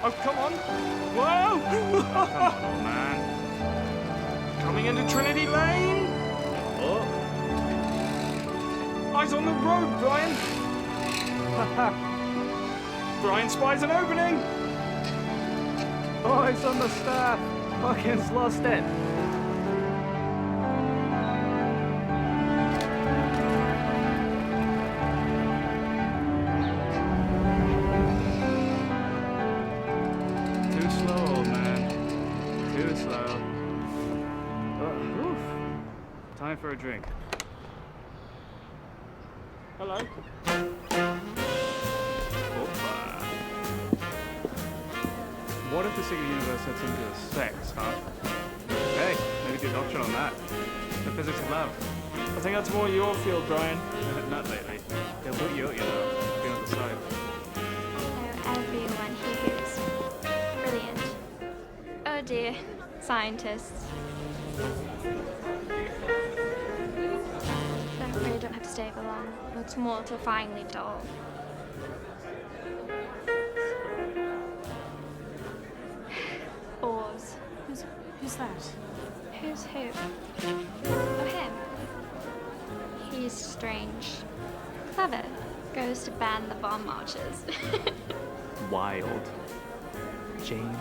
Oh, come on. Whoa! Oh, come on, old man. Coming into Trinity Lane. Oh. Eyes on the road, Brian. Brian spies an opening. Eyes on the staff. Fucking's lost it. Too slow, old man. Too slow. Oof. Time for a drink. Hello. Opa. What if the Secret Universe had something to do with sex, huh? Hey, maybe do a doctorate on that. The physics of love. I think that's more your field, Brian. Not lately. They'll put you out, you know. Be on the side. Oh, everyone here is brilliant. Oh dear, scientists. I really don't have to stay for long. Looks mortifyingly dull. Bores. Who's that? Who's who? Oh, him. He's strange. Clever. Goes to ban the bomb marches. Wild. Jane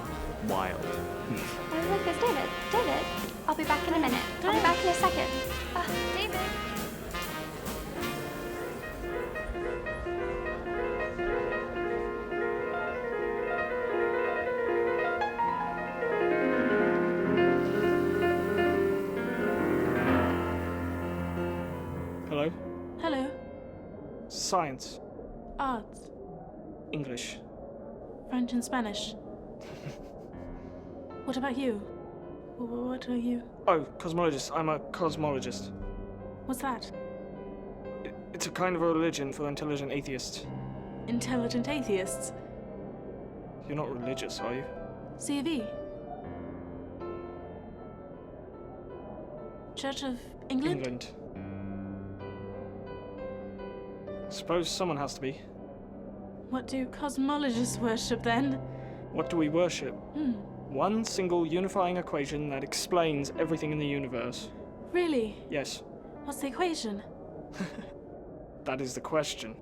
Wild. Oh, look, it's David. David, I'll be back in a minute. I'll be back in a second. David. Hello? Hello. Science. Arts. English. French and Spanish. What about you? What are you? Oh, cosmologist. I'm a cosmologist. What's that? It's a kind of a religion for intelligent atheists. Intelligent atheists. You're not religious, are you? C of E. Church of England? England. Suppose someone has to be. What do cosmologists worship then? What do we worship? One single unifying equation that explains everything in the universe. Really? Yes, What's the equation? that is the question.